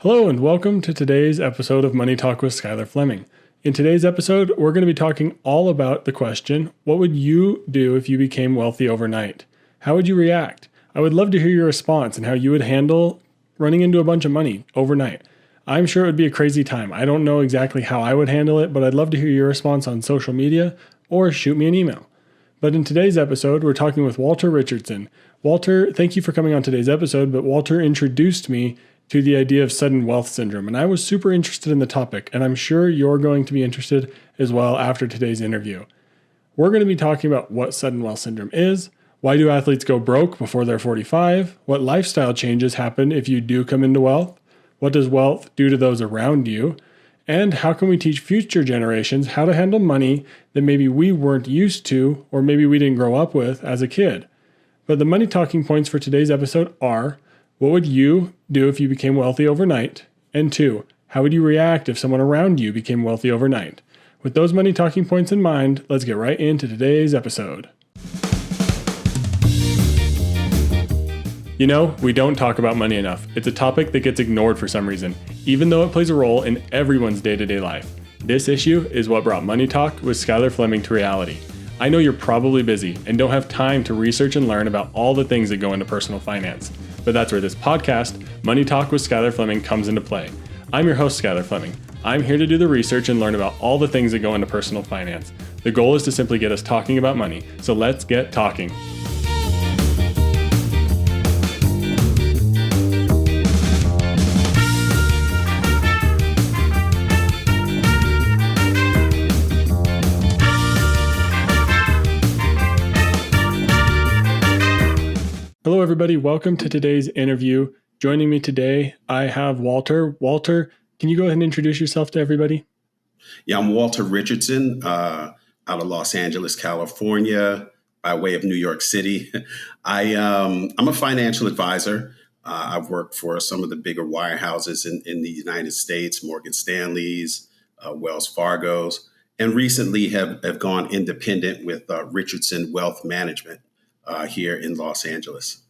Hello and welcome to today's episode of Money Talk with Skylar Fleming. In today's episode, we're going to be talking all about the question, what would you do if you became wealthy overnight? How would you react? I would love to hear your response and how you would handle running into a bunch of money overnight. I'm sure it would be a crazy time. I don't know exactly how I would handle it, but I'd love to hear your response on social media or shoot me an email. But in today's episode, we're talking with Walter Richardson. Walter, thank you for coming on today's episode, but Walter introduced me to the idea of sudden wealth syndrome. And I was super interested in the topic, and I'm sure you're going to be interested as well after today's interview. We're going to be talking about what sudden wealth syndrome is, why do athletes go broke before they're 45, what lifestyle changes happen if you do come into wealth, what does wealth do to those around you, and how can we teach future generations how to handle money that maybe we weren't used to or maybe we didn't grow up with as a kid. But the money talking points for today's episode are: what would you do if you became wealthy overnight? And 2, how would you react if someone around you became wealthy overnight? With those money talking points in mind, let's get right into today's episode. You know, we don't talk about money enough. It's a topic that gets ignored for some reason, even though it plays a role in everyone's day-to-day life. This issue is what brought Money Talk with Skylar Fleming to reality. I know you're probably busy and don't have time to research and learn about all the things that go into personal finance. But that's where this podcast, Money Talk with Skylar Fleming, comes into play. I'm your host, Skylar Fleming. I'm here to do the research and learn about all the things that go into personal finance. The goal is to simply get us talking about money. So let's get talking. Hello, everybody. Welcome to today's interview. Joining me today, I have Walter. Walter, can you go ahead and introduce yourself to everybody? Yeah, I'm Walter Richardson, out of Los Angeles, California, by way of New York City. I'm a financial advisor. I've worked for some of the bigger wirehouses in the United States, Morgan Stanley's, Wells Fargo's, and recently have gone independent with Richardson Wealth Management here in Los Angeles.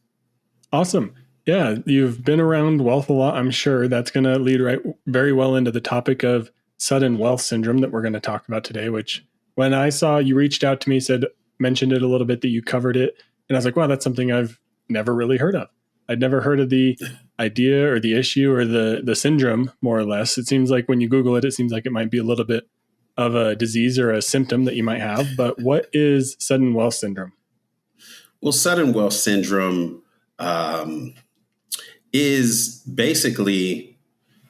Awesome. Yeah, you've been around wealth a lot. I'm sure that's going to lead very well into the topic of sudden wealth syndrome that we're going to talk about today, which when I saw you reached out to me, mentioned it a little bit that you covered it. And I was like, wow, that's something I've never really heard of. I'd never heard of the idea or the issue or the syndrome, more or less. It seems like when you Google it, it seems like it might be a little bit of a disease or a symptom that you might have. But what is sudden wealth syndrome? Well, sudden wealth syndrome is basically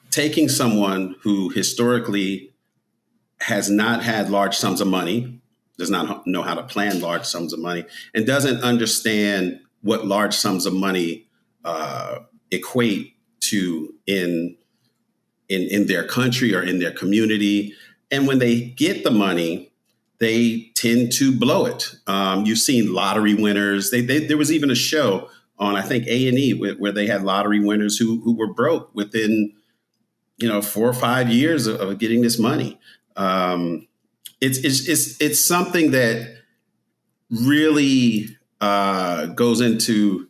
taking someone who historically has not had large sums of money, does not know how to plan large sums of money, and doesn't understand what large sums of money equate to in their country or in their community. And when they get the money, they tend to blow it. You've seen lottery winners. There was even a show on, I think, A&E where they had lottery winners who were broke within, 4 or 5 years of getting this money. It's something that really goes into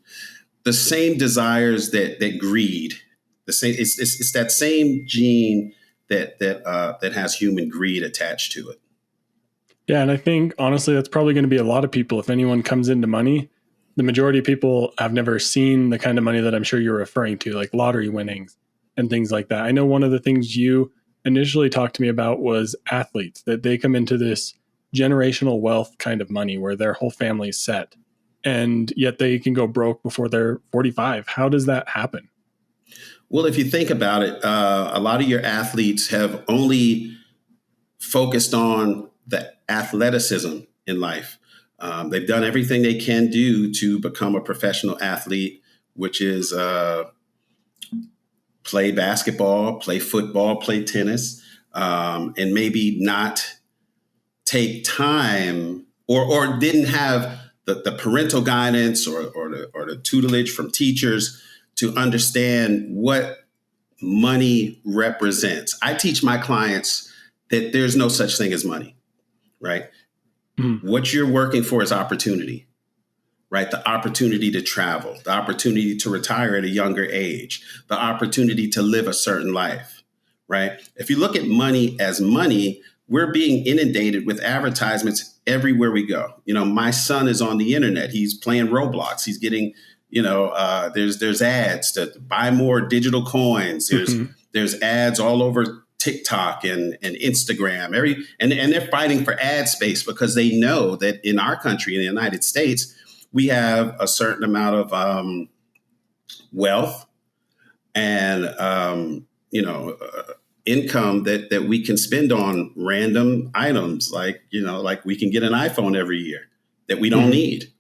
the same desires that greed. The same. It's that same gene that has human greed attached to it. Yeah, and I think, honestly, that's probably going to be a lot of people. If anyone comes into money, the majority of people have never seen the kind of money that I'm sure you're referring to, like lottery winnings and things like that. I know one of the things you initially talked to me about was athletes, that they come into this generational wealth kind of money where their whole family's set, and yet they can go broke before they're 45. How does that happen? Well, if you think about it, a lot of your athletes have only focused on the athleticism in life. They've done everything they can do to become a professional athlete, which is play basketball, play football, play tennis, and maybe not take time or didn't have the parental guidance or the tutelage from teachers to understand what money represents. I teach my clients that there's no such thing as money, right? Mm-hmm. What you're working for is opportunity, right? The opportunity to travel, the opportunity to retire at a younger age, the opportunity to live a certain life, right? If you look at money as money, we're being inundated with advertisements everywhere we go. My son is on the internet. He's playing Roblox. He's getting, there's ads to buy more digital coins. There's ads all over TikTok and Instagram. And they're fighting for ad space because they know that in our country, in the United States, we have a certain amount of wealth and income that we can spend on random items, like we can get an iPhone every year that we don't need.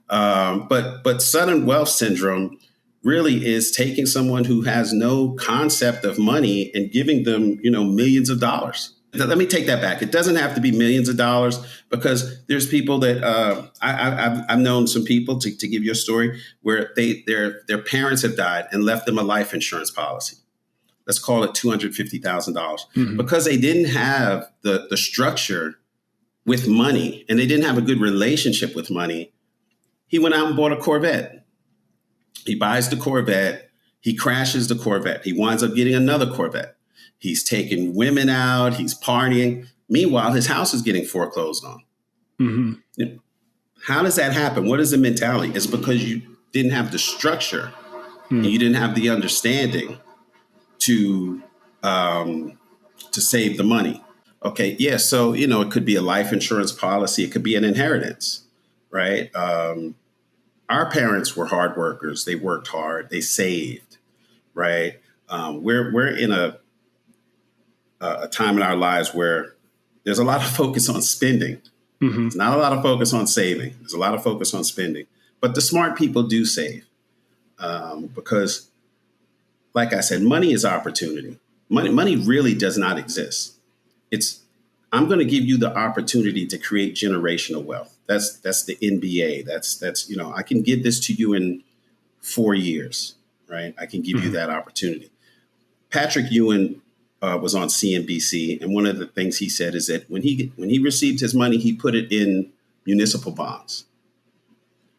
But sudden wealth syndrome really is taking someone who has no concept of money and giving them, millions of dollars. Let me take that back. It doesn't have to be millions of dollars, because there's people that I've known some people, to give you a story, where their parents have died and left them a life insurance policy. Let's call it $250,000, because they didn't have the structure with money, and they didn't have a good relationship with money. He went out and bought a Corvette. He buys the Corvette. He crashes the Corvette. He winds up getting another Corvette. He's taking women out. He's partying. Meanwhile, his house is getting foreclosed on. How does that happen? What is the mentality? It's because you didn't have the structure and you didn't have the understanding to save the money. Okay. Yeah. So, it could be a life insurance policy. It could be an inheritance, right? Our parents were hard workers. They worked hard. They saved, right? We're in a time in our lives where there's a lot of focus on spending. There's not a lot of focus on saving. There's a lot of focus on spending. But the smart people do save because, like I said, money is opportunity. Money really does not exist. I'm going to give you the opportunity to create generational wealth. That's the NBA. That's I can give this to you in 4 years, right? I can give you that opportunity. Patrick Ewing was on CNBC, and one of the things he said is that when he received his money, he put it in municipal bonds,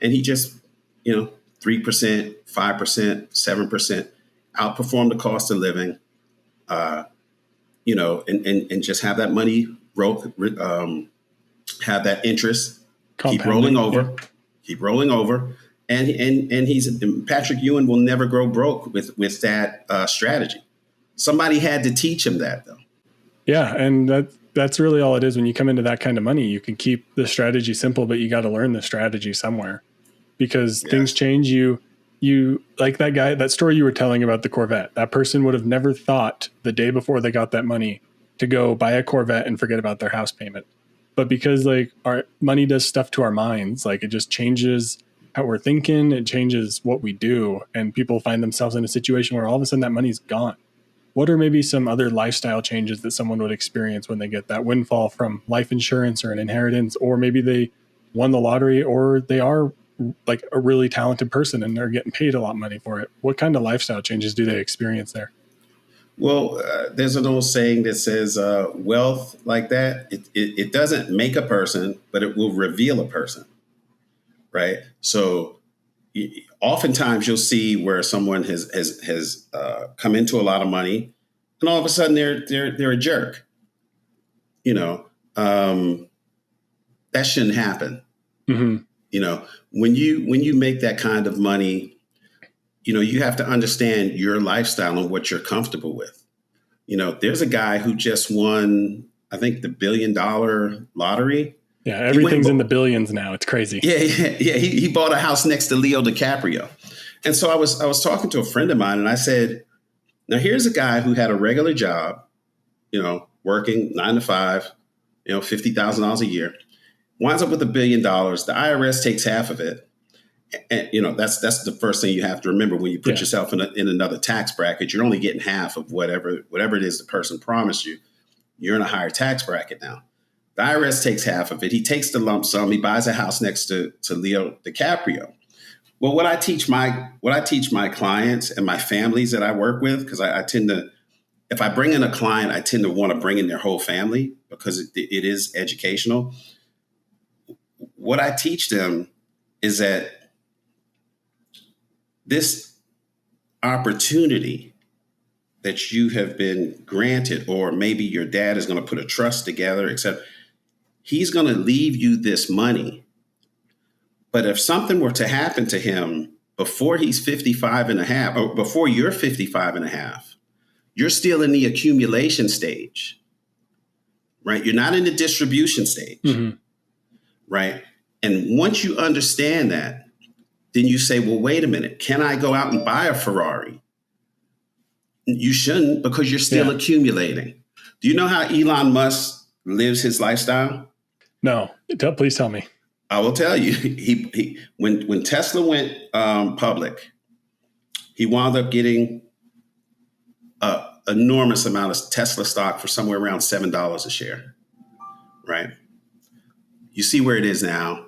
and he just 3%, 5%, 7% outperformed the cost of living, and just have that money have that interest keep rolling over, and Patrick Ewing will never grow broke with that strategy. Somebody had to teach him that, though. Yeah, and that's really all it is. When you come into that kind of money, you can keep the strategy simple, but you got to learn the strategy somewhere, because things change. You like that guy, that story you were telling about the Corvette. That person would have never thought the day before they got that money to go buy a Corvette and forget about their house payment. But because our money does stuff to our minds, it just changes how we're thinking. It changes what we do, and people find themselves in a situation where all of a sudden that money's gone. What are maybe some other lifestyle changes that someone would experience when they get that windfall from life insurance or an inheritance, or maybe they won the lottery, or they are a really talented person and they're getting paid a lot of money for it? What kind of lifestyle changes do they experience there? Well, there's an old saying that says wealth like that, it doesn't make a person, but it will reveal a person, right? So oftentimes you'll see where someone has come into a lot of money, and all of a sudden they're a jerk. That shouldn't happen. When you make that kind of money, you have to understand your lifestyle and what you're comfortable with. There's a guy who just won, I think, the $1 billion lottery. Yeah, everything's in the billions now. It's crazy. Yeah. He bought a house next to Leo DiCaprio. And so I was talking to a friend of mine, and I said, now here's a guy who had a regular job, working 9 to 5, $50,000 a year, winds up with $1 billion. The IRS takes half of it. And, that's the first thing you have to remember when you put yourself in another tax bracket. You're only getting half of whatever it is the person promised you. You're in a higher tax bracket now. The IRS takes half of it. He takes the lump sum. He buys a house next to Leo DiCaprio. Well, what I teach my clients and my families that I work with, because I tend to, if I bring in a client, I tend to want to bring in their whole family because it is educational. What I teach them is that this opportunity that you have been granted, or maybe your dad is going to put a trust together, except he's going to leave you this money. But if something were to happen to him before he's 55 and a half, or before you're 55 and a half, you're still in the accumulation stage, right? You're not in the distribution stage, right? And once you understand that, then you say, well, wait a minute, can I go out and buy a Ferrari? You shouldn't, because you're still accumulating. Do you know how Elon Musk lives his lifestyle? No, please tell me. I will tell you. When Tesla went public, he wound up getting an enormous amount of Tesla stock for somewhere around $7 a share, right? You see where it is now.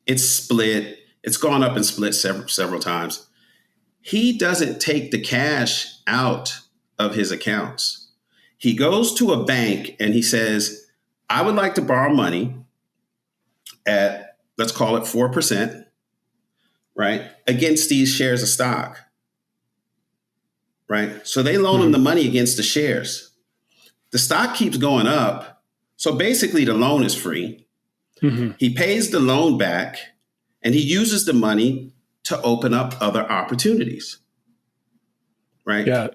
It's split. It's gone up and split several times. He doesn't take the cash out of his accounts. He goes to a bank and he says, I would like to borrow money at, let's call it 4%, right, against these shares of stock, right? So they loan him the money against the shares. The stock keeps going up. So basically the loan is free. He pays the loan back and he uses the money to open up other opportunities, right? Yeah.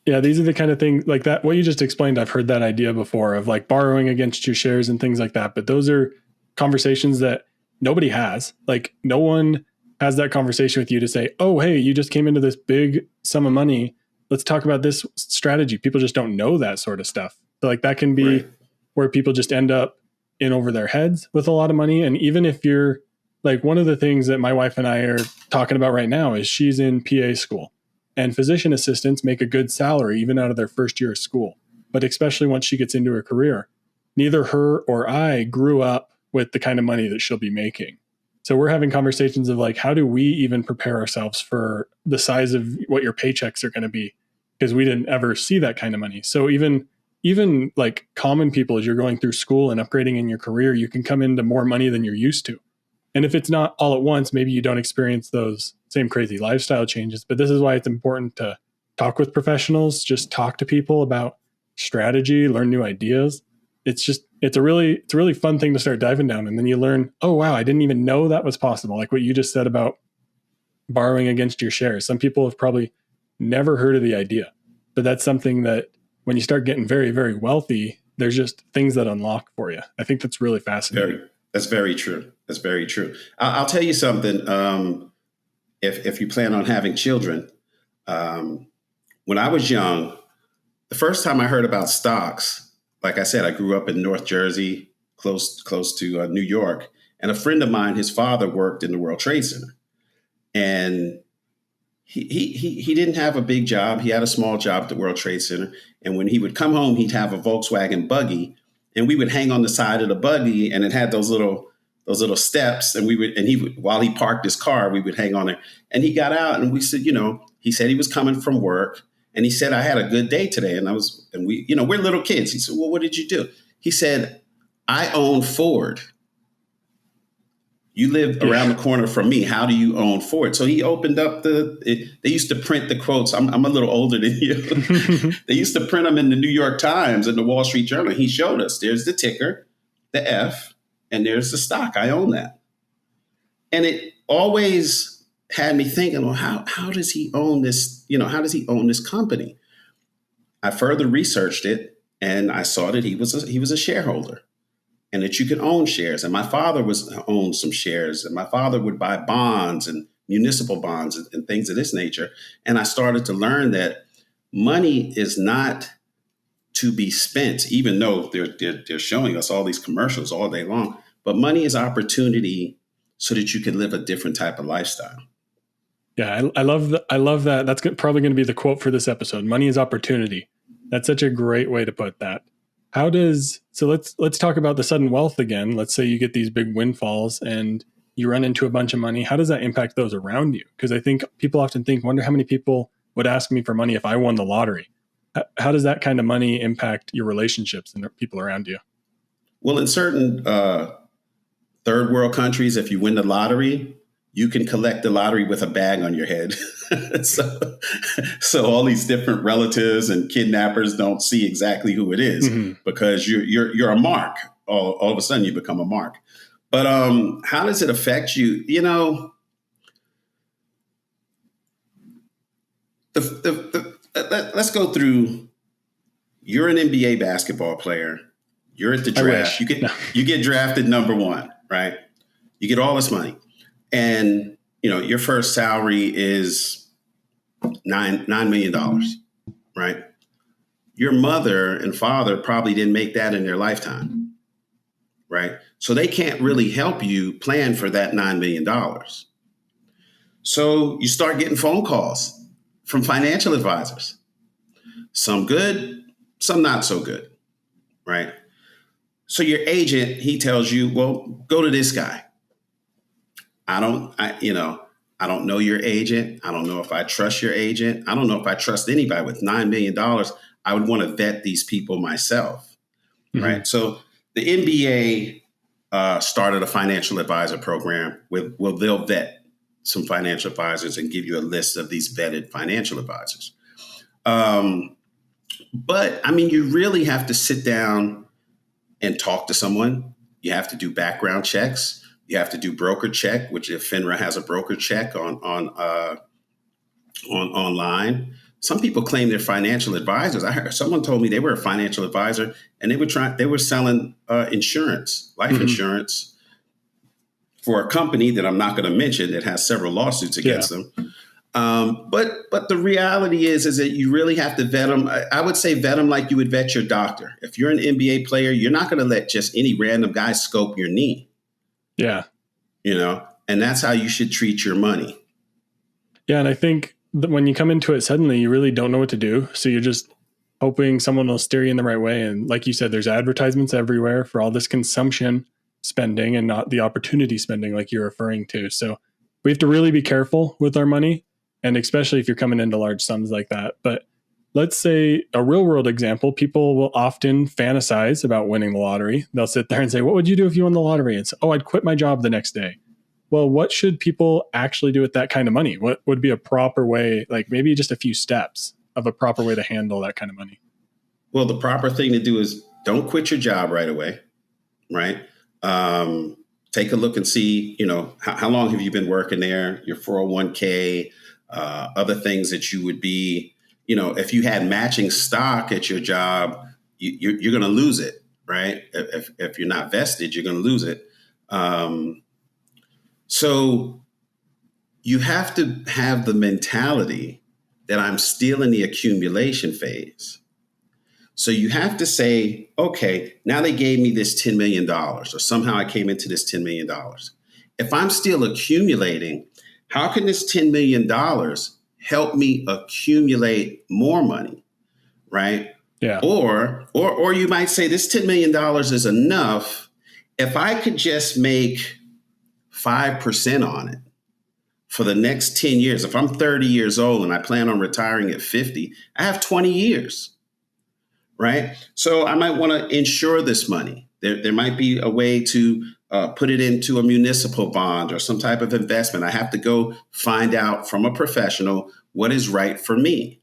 Yeah, these are the kind of things like that. What you just explained, I've heard that idea before of like borrowing against your shares and things like that. But those are conversations that nobody has. Like no one has that conversation with you to say, oh, hey, you just came into this big sum of money. Let's talk about this strategy. People just don't know that sort of stuff. So like that can be where people just end up in over their heads with a lot of money. And even if you're like, one of the things that my wife and I are talking about right now is she's in PA school, and physician assistants make a good salary even out of their first year of school. But especially once she gets into her career, neither her or I grew up with the kind of money that she'll be making. So we're having conversations of like, how do we even prepare ourselves for the size of what your paychecks are going to be? Because we didn't ever see that kind of money. So even like common people, as you're going through school and upgrading in your career, you can come into more money than you're used to. And if it's not all at once, maybe you don't experience those same crazy lifestyle changes. But this is why it's important to talk with professionals, just talk to people about strategy, learn new ideas. It's a really fun thing to start diving down. And then you learn, oh, wow, I didn't even know that was possible. Like what you just said about borrowing against your shares. Some people have probably never heard of the idea, but that's something that when you start getting very, very wealthy, there's just things that unlock for you. I think that's really fascinating. That's very true. That's very true. I'll tell you something. If you plan on having children, when I was young, the first time I heard about stocks, like I said, I grew up in North Jersey, close to New York, and a friend of mine, his father worked in the World Trade Center, and he didn't have a big job. He had a small job at the World Trade Center, and when he would come home, he'd have a Volkswagen buggy. And we would hang on the side of the buggy, and it had those little steps. And while he parked his car, we would hang on there. And he got out, and we said, he said he was coming from work, and he said, I had a good day today. And we're little kids. He said, well, what did you do? He said, I own Ford. You live around the corner from me. How do you own Ford? So he opened up they used to print the quotes. I'm a little older than you. They used to print them in the New York Times and the Wall Street Journal. He showed us, there's the ticker, the F, and there's the stock. I own that. And it always had me thinking, well, how does he own this? How does he own this company? I further researched it, and I saw that he was a shareholder, and that you can own shares. And my father owned some shares, and my father would buy bonds and municipal bonds and things of this nature. And I started to learn that money is not to be spent, even though they're showing us all these commercials all day long. But money is opportunity so that you can live a different type of lifestyle. Yeah, I love that. That's probably going to be the quote for this episode. Money is opportunity. That's such a great way to put that. Let's talk about the sudden wealth again. Let's say you get these big windfalls and you run into a bunch of money. How does that impact those around you? Because I think people often wonder how many people would ask me for money if I won the lottery. How does that kind of money impact your relationships and the people around you? Well, in certain third world countries, if you win the lottery, you can collect the lottery with a bag on your head. so all these different relatives and kidnappers don't see exactly who it is because you're a mark. All of a sudden you become a mark. But how does it affect you? You know, let's go through. You're an NBA basketball player. You're at the draft. You get drafted number 1, right? You get all this money, and you know your first salary is $9 million, right? Your mother and father probably didn't make that in their lifetime, right? So they can't really help you plan for that $9 million. So you start getting phone calls from financial advisors, some good, some not so good, right? So your agent, he tells you, well, go to this guy. I don't know your agent. I don't know if I trust your agent. I don't know if I trust anybody with $9 million. I would want to vet these people myself, right? So the NBA started a financial advisor program where they'll vet some financial advisors and give you a list of these vetted financial advisors. But I mean, you really have to sit down and talk to someone. You have to do background checks. You have to do broker check, which if FINRA has a broker check on online. Some people claim they're financial advisors. I heard someone told me they were a financial advisor and they were selling insurance, life insurance for a company that I'm not going to mention that has several lawsuits against them. But the reality is that you really have to vet them. I would say vet them like you would vet your doctor. If you're an NBA player, you're not going to let just any random guy scope your knee. Yeah. You know, and that's how you should treat your money. Yeah. And I think that when you come into it suddenly, you really don't know what to do. So you're just hoping someone will steer you in the right way. And like you said, there's advertisements everywhere for all this consumption spending and not the opportunity spending like you're referring to. So we have to really be careful with our money. And especially if you're coming into large sums like that. But let's say a real world example, people will often fantasize about winning the lottery. They'll sit there and say, what would you do if you won the lottery? And say, oh, I'd quit my job the next day. Well, what should people actually do with that kind of money? What would be a proper way, like maybe just a few steps of a proper way to handle that kind of money? Well, the proper thing to do is don't quit your job right away, right? Take a look and see, you know, how long have you been working there, your 401k, other things that you would be, you know, if you had matching stock at your job, you're going to lose it, right? If you're not vested, you're going to lose it. So you have to have the mentality that I'm still in the accumulation phase. So you have to say, okay, now they gave me this $10 million, or somehow I came into this $10 million. If I'm still accumulating, how can this $10 million help me accumulate more money, right? Yeah. Or you might say this $10 million is enough. If I could just make 5% on it for the next 10 years, if I'm 30 years old and I plan on retiring at 50, I have 20 years, right? So I might want to insure this money. There might be a way to put it into a municipal bond or some type of investment. I have to go find out from a professional what is right for me,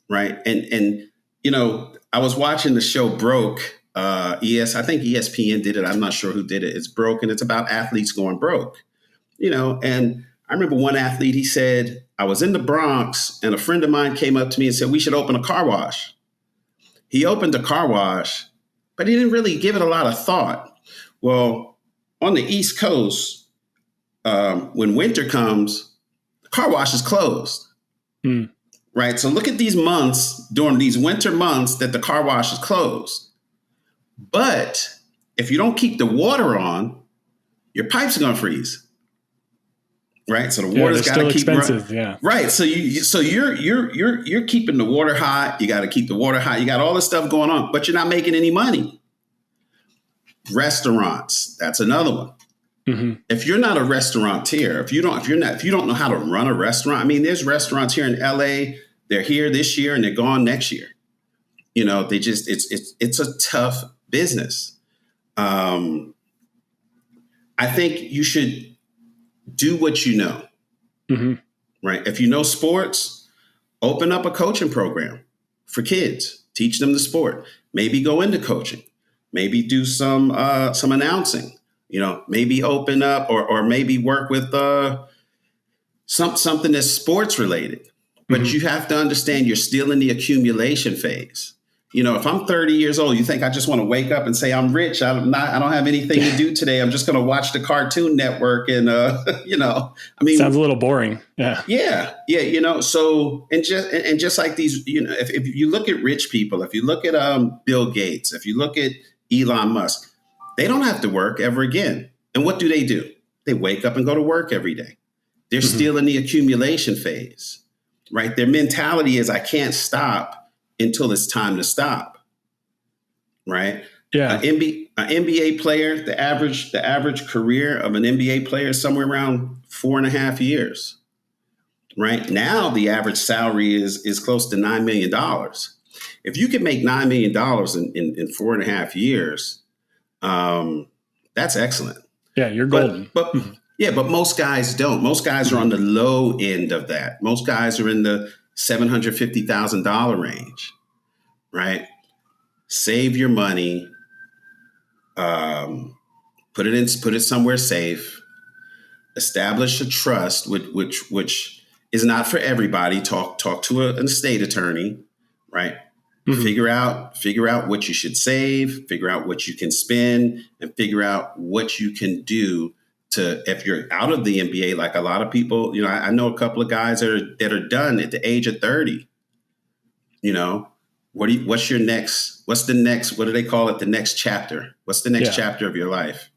right? And you know, I was watching the show Broke. I think ESPN did it. I'm not sure who did it. It's Broke, and it's about athletes going broke. You know, and I remember one athlete, he said, I was in the Bronx and a friend of mine came up to me and said, we should open a car wash. He opened a car wash, but he didn't really give it a lot of thought. Well, on the East Coast, when winter comes, the car wash is closed. Right. So look at these months during these winter months that the car wash is closed. But if you don't keep the water on, your pipes are going to freeze. Right. So the water's got to keep expensive. Yeah. Right. So you're keeping the water hot. You got to keep the water hot. You got all this stuff going on, but you're not making any money. Restaurants. That's another one. If you're not a restaurateur, if you don't know how to run a restaurant, I mean, there's restaurants here in LA, they're here this year and they're gone next year. You know, it's a tough business. I think you should do what you know, right? If you know sports, open up a coaching program for kids, teach them the sport, maybe go into coaching, maybe do some announcing, maybe open up or maybe work with something that's sports related. But you have to understand you're still in the accumulation phase. If I'm 30 years old, you think I just want to wake up and say I'm rich? I don't have anything to do today. I'm just going to watch the Cartoon Network and sounds a little boring. Yeah. Yeah. So and just like these, if you look at rich people, if you look at Bill Gates, if you look at Elon Musk, they don't have to work ever again. And what do? They wake up and go to work every day. They're still in the accumulation phase, right? Their mentality is I can't stop until it's time to stop, right? Yeah. An NBA player, the average career of an NBA player is somewhere around 4.5 years, right? Now the average salary is close to $9 million. If you can make $9 million in 4.5 years, that's excellent. Yeah, you're golden. But most guys don't. Most guys are on the low end of that. Most guys are in the $750,000 range, right? Save your money, put it somewhere safe, establish a trust, which is not for everybody. Talk to an estate attorney, right? Figure out what you should save, figure out what you can spend, and figure out what you can do if you're out of the NBA, like a lot of people, I know a couple of guys that are done at the age of 30. What's the next, what do they call it? The next chapter. What's the next chapter of your life?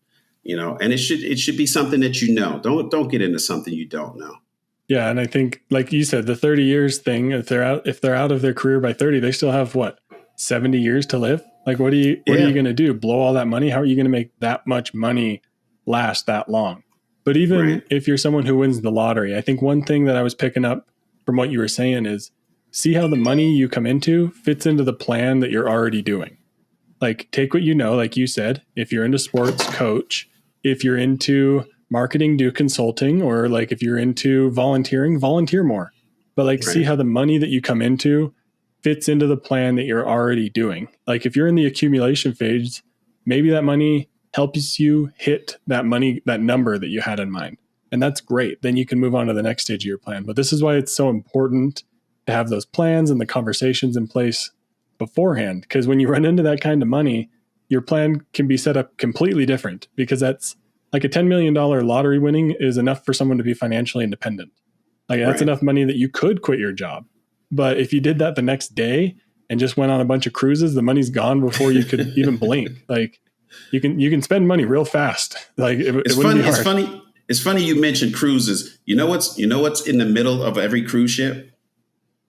And it should be something that don't get into something you don't know. Yeah. And I think, like you said, the 30 years thing, if they're out of their career by 30, they still have 70 years to live. Like, what are you going to do? Blow all that money? How are you going to make that much money last that long? But even if you're someone who wins the lottery, I think one thing that I was picking up from what you were saying is see how the money you come into fits into the plan that you're already doing. Like, take what like you said, if you're into sports, coach. If you're into marketing, do consulting. Or like if you're into volunteering, volunteer more. But see how the money that you come into fits into the plan that you're already doing. Like if you're in the accumulation phase, maybe that money helps you hit that number that you had in mind. And that's great. Then you can move on to the next stage of your plan. But this is why it's so important to have those plans and the conversations in place beforehand. Because when you run into that kind of money, your plan can be set up completely different, because that's like a $10 million lottery winning is enough for someone to be financially independent. Like that's enough money that you could quit your job. But if you did that the next day and just went on a bunch of cruises, the money's gone before you could even blink. Like you can spend money real fast. Like it wouldn't be hard. It's funny you mentioned cruises. You know what's in the middle of every cruise ship?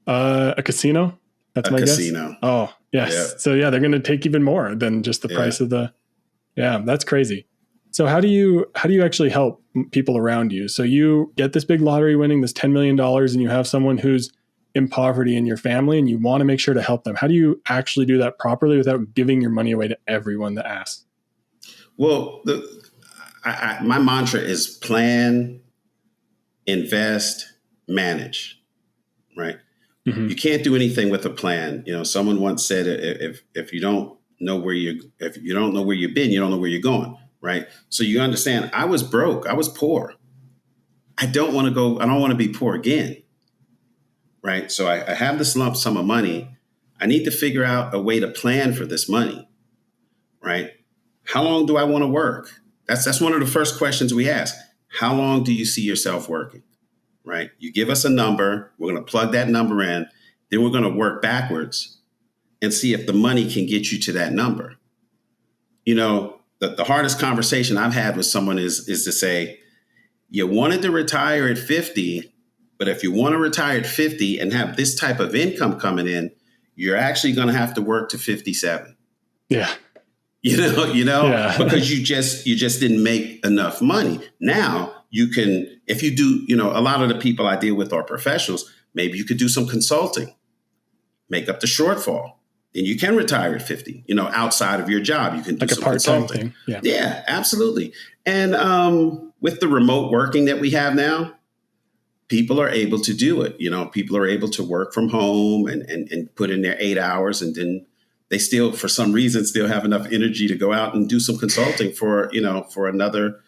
A casino. That's my guess. Casino. Oh, yes. Yeah. So they're going to take even more than just the price of the. Yeah, that's crazy. So how do you actually help people around you? So you get this big lottery winning, this $10 million, and you have someone who's in poverty in your family, and you want to make sure to help them. How do you actually do that properly without giving your money away to everyone that asks? Well, my mantra is plan, invest, manage, right? You can't do anything with a plan. Someone once said, if you don't know where you've been, you don't know where you're going, right? So you understand, I was broke, I was poor. I don't want to be poor again, right? So I have this lump sum of money. I need to figure out a way to plan for this money, right? How long do I want to work? That's one of the first questions we ask. How long do you see yourself working? Right? You give us a number. We're going to plug that number in. Then we're going to work backwards and see if the money can get you to that number. The hardest conversation I've had with someone is to say, you wanted to retire at 50, but if you want to retire at 50 and have this type of income coming in, you're actually going to have to work to 57. Yeah. Yeah. Because you just didn't make enough money. Now you can, if you do, a lot of the people I deal with are professionals. Maybe you could do some consulting, make up the shortfall. Then you can retire at 50, outside of your job. You can do like some a part-time consulting thing. Yeah, absolutely. And, with the remote working that we have now, people are able to do it. People are able to work from home and put in their 8 hours, and then they still, for some reason, still have enough energy to go out and do some consulting for another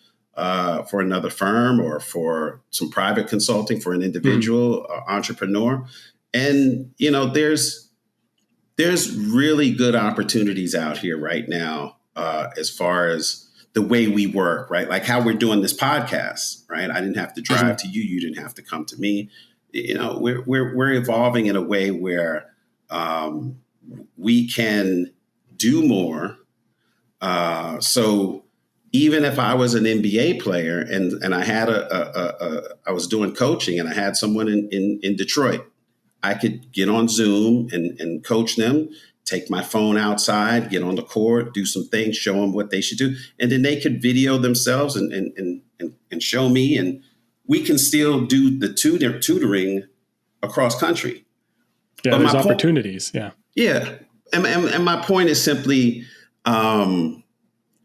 firm, or for some private consulting for an individual entrepreneur. And, there's really good opportunities out here right now, as far as the way we work, right? Like how we're doing this podcast, right? I didn't have to drive to you. You didn't have to come to me. We're evolving in a way where we can do more. So even if I was an NBA player and I had I was doing coaching and I had someone in Detroit, I could get on Zoom and coach them, take my phone outside, get on the court, do some things, show them what they should do. And then they could video themselves and show me. And we can still do the tutoring across country. Yeah, there's opportunities. Yeah. And my point is simply, when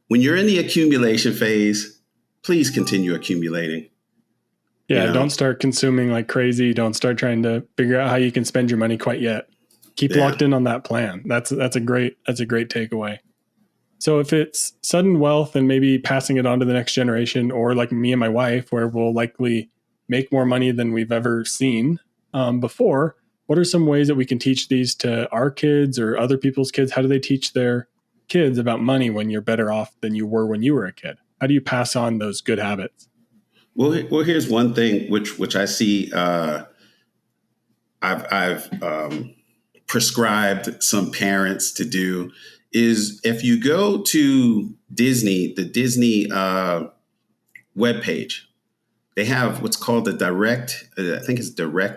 you're in the accumulation phase, please continue accumulating. Yeah, don't start consuming like crazy. Don't start trying to figure out how you can spend your money quite yet. Keep locked in on that plan. That's a great takeaway. So if it's sudden wealth and maybe passing it on to the next generation, or like me and my wife, where we'll likely make more money than we've ever seen before, what are some ways that we can teach these to our kids or other people's kids? How do they teach their kids about money when you're better off than you were when you were a kid? How do you pass on those good habits? Well, here's one thing which I see. I've prescribed some parents to do is, if you go to the Disney webpage, they have what's called the direct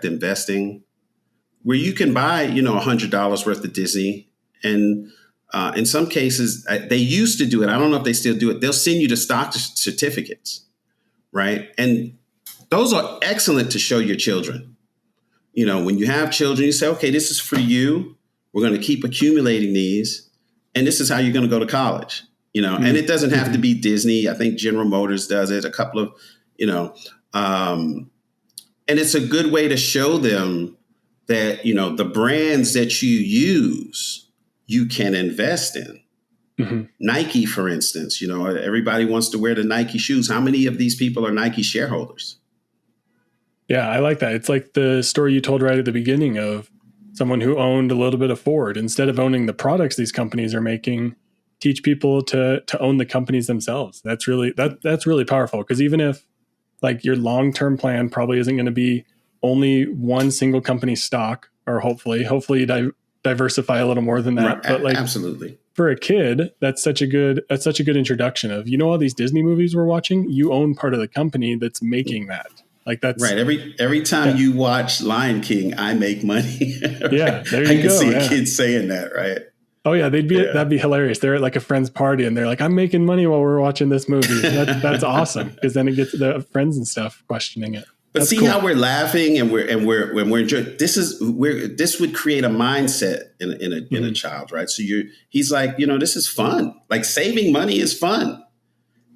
investing, where you can buy, $100 worth of Disney. And in some cases, they used to do it. I don't know if they still do it. They'll send you the stock certificates, right? And those are excellent to show your children. When you have children, you say, okay, this is for you. We're going to keep accumulating these. And this is how you're going to go to college, and it doesn't have to be Disney. I think General Motors does it, a couple of, and it's a good way to show them that, the brands that you use, you can invest in. Mm-hmm. Nike, for instance, everybody wants to wear the Nike shoes. How many of these people are Nike shareholders? Yeah, I like that. It's like the story you told right at the beginning of someone who owned a little bit of Ford. Instead of owning the products these companies are making, teach people to own the companies themselves. That's really powerful, because even if like your long-term plan probably isn't going to be only one single company stock, or hopefully you diversify a little more than that. Right. But like, absolutely, for a kid, that's such a good introduction of, all these Disney movies we're watching, you own part of the company that's making that. Like that's right. Every time you watch Lion King, I make money. Right? Yeah, there you go. I can see a kid saying that, right? Oh yeah, that'd be hilarious. They're at like a friend's party and they're like, "I'm making money while we're watching this movie." That's awesome, because then it gets the friends and stuff questioning it. But see how we're laughing and we're enjoying. This would create a mindset in a child, right? So he's like, this is fun. Like saving money is fun.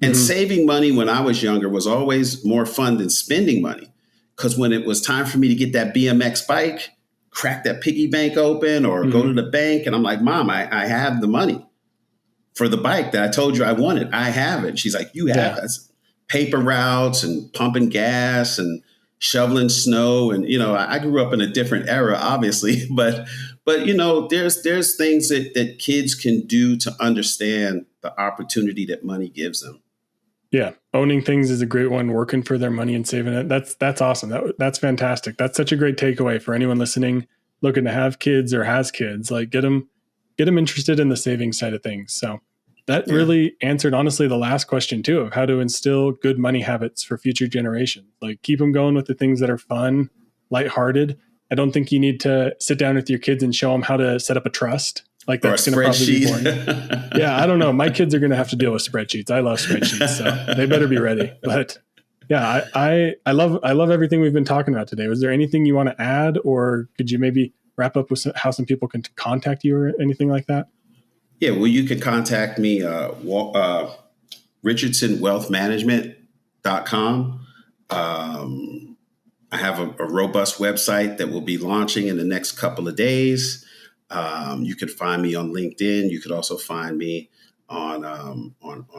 And saving money when I was younger was always more fun than spending money. Because when it was time for me to get that BMX bike, crack that piggy bank open or go to the bank, and I'm like, Mom, I have the money for the bike that I told you I wanted. I have it. She's like, you have it. Paper routes and pumping gas and shoveling snow. And, I grew up in a different era, obviously. But there's things that kids can do to understand the opportunity that money gives them. Yeah. Owning things is a great one. Working for their money and saving it. That's awesome. That's fantastic. That's such a great takeaway for anyone listening, looking to have kids or has kids. Like get them interested in the saving side of things. So that really answered, honestly, the last question too, of how to instill good money habits for future generations. Like keep them going with the things that are fun, lighthearted. I don't think you need to sit down with your kids and show them how to set up a trust. Like that's going to probably be boring. Yeah, I don't know. My kids are going to have to deal with spreadsheets. I love spreadsheets, so they better be ready. But yeah, I love everything we've been talking about today. Was there anything you want to add, or could you maybe wrap up with how some people can contact you or anything like that? Yeah, well, you can contact me, richardsonwealthmanagement.com. I have a robust website that will be launching in the next couple of days. You could find me on LinkedIn. You could also find me on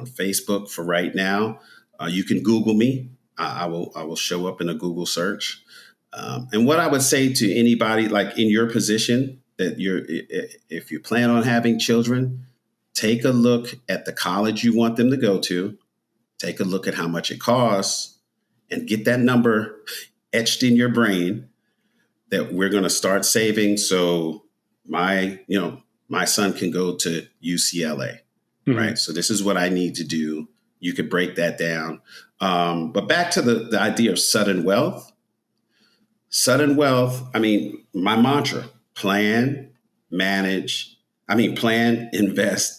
Facebook for right now. You can Google me. I will show up in a Google search. And what I would say to anybody like in your position, that if you plan on having children, take a look at the college you want them to go to. Take a look at how much it costs and get that number etched in your brain that we're going to start saving. So my son can go to UCLA, right? So this is what I need to do. You could break that down. But back to the idea of sudden wealth. Sudden wealth, I mean, my mantra, plan, invest,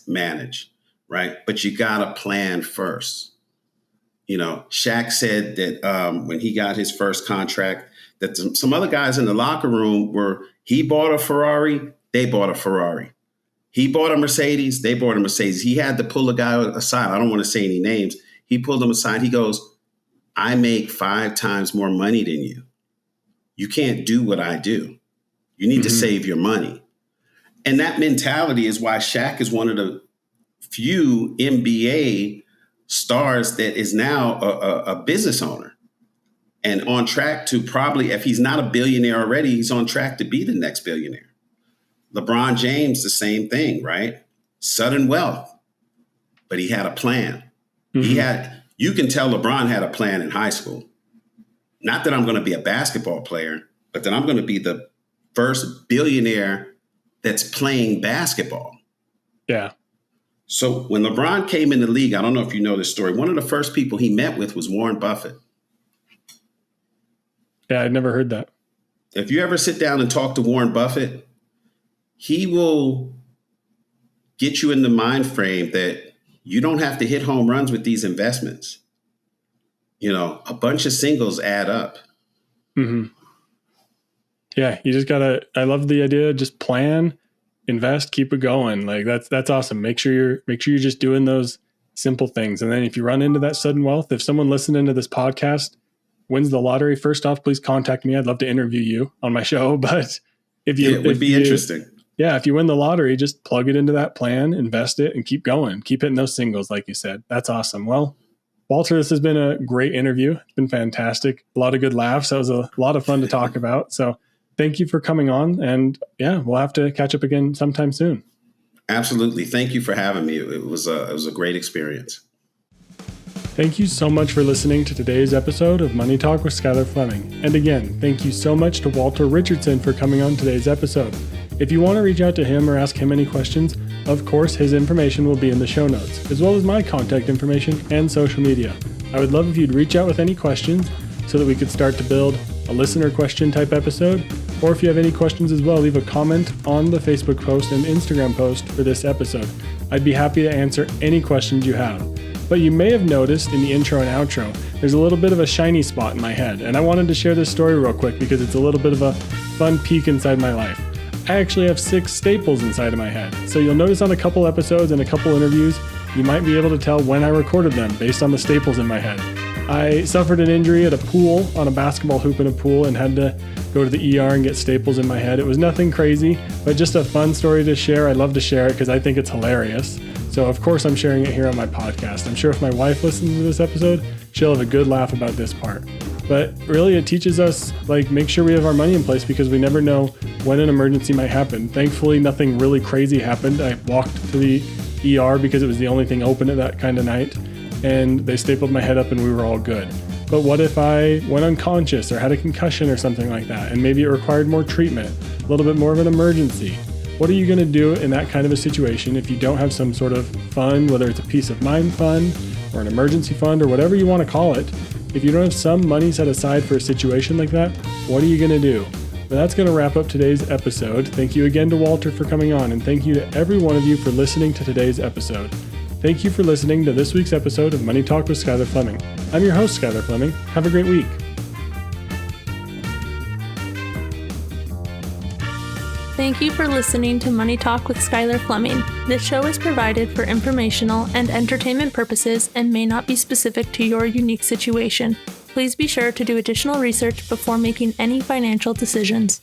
manage, right? But you got to plan first. Shaq said that when he got his first contract, that some other guys in the locker room he bought a Ferrari, they bought a Ferrari. He bought a Mercedes, they bought a Mercedes. He had to pull a guy aside. I don't want to say any names. He pulled him aside. He goes, I make 5 times more money than you. You can't do what I do. You need to save your money. And that mentality is why Shaq is one of the few NBA stars that is now a business owner and on track to probably, if he's not a billionaire already, he's on track to be the next billionaire. LeBron James, the same thing, right? Sudden wealth, but he had a plan. You can tell LeBron had a plan in high school. Not that I'm going to be a basketball player, but that I'm going to be the first billionaire that's playing basketball. Yeah. So when LeBron came in the league, I don't know if you know this story, one of the first people he met with was Warren Buffett. Yeah, I'd never heard that. If you ever sit down and talk to Warren Buffett, he will get you in the mind frame that you don't have to hit home runs with these investments. A bunch of singles add up. Yeah, you just gotta, I love the idea, just plan, invest, keep it going. Like that's awesome. Make sure you're just doing those simple things. And then if you run into that sudden wealth, if someone listening to this podcast wins the lottery, first off, please contact me. I'd love to interview you on my show. But it would be interesting. Yeah, if you win the lottery, just plug it into that plan, invest it, and keep going. Keep hitting those singles, like you said. That's awesome. Well, Walter, this has been a great interview. It's been fantastic. A lot of good laughs. That was a lot of fun to talk about. So thank you for coming on. And yeah, we'll have to catch up again sometime soon. Absolutely. Thank you for having me. It was a great experience. Thank you so much for listening to today's episode of Money Talk with Skylar Fleming. And again, thank you so much to Walter Richardson for coming on today's episode. If you want to reach out to him or ask him any questions, of course, his information will be in the show notes, as well as my contact information and social media. I would love if you'd reach out with any questions so that we could start to build a listener question type episode. Or if you have any questions as well, leave a comment on the Facebook post and Instagram post for this episode. I'd be happy to answer any questions you have. But you may have noticed in the intro and outro, there's a little bit of a shiny spot in my head. And I wanted to share this story real quick because it's a little bit of a fun peek inside my life. I actually have 6 staples inside of my head. So you'll notice on a couple episodes and a couple interviews, you might be able to tell when I recorded them based on the staples in my head. I suffered an injury at a pool, on a basketball hoop in a pool, and had to go to the ER and get staples in my head. It was nothing crazy, but just a fun story to share. I love to share it because I think it's hilarious. So of course I'm sharing it here on my podcast. I'm sure if my wife listens to this episode, she'll have a good laugh about this part. But really it teaches us, make sure we have our money in place because we never know when an emergency might happen. Thankfully, nothing really crazy happened. I walked to the ER because it was the only thing open at that kind of night, and they stapled my head up and we were all good. But what if I went unconscious or had a concussion or something like that, and maybe it required more treatment, a little bit more of an emergency? What are you going to do in that kind of a situation if you don't have some sort of fund, whether it's a peace of mind fund or an emergency fund or whatever you want to call it? If you don't have some money set aside for a situation like that, what are you going to do? Well, that's going to wrap up today's episode. Thank you again to Walter for coming on, and thank you to every one of you for listening to today's episode. Thank you for listening to this week's episode of Money Talk with Skylar Fleming. I'm your host, Skylar Fleming. Have a great week. Thank you for listening to Money Talk with Skylar Fleming. This show is provided for informational and entertainment purposes and may not be specific to your unique situation. Please be sure to do additional research before making any financial decisions.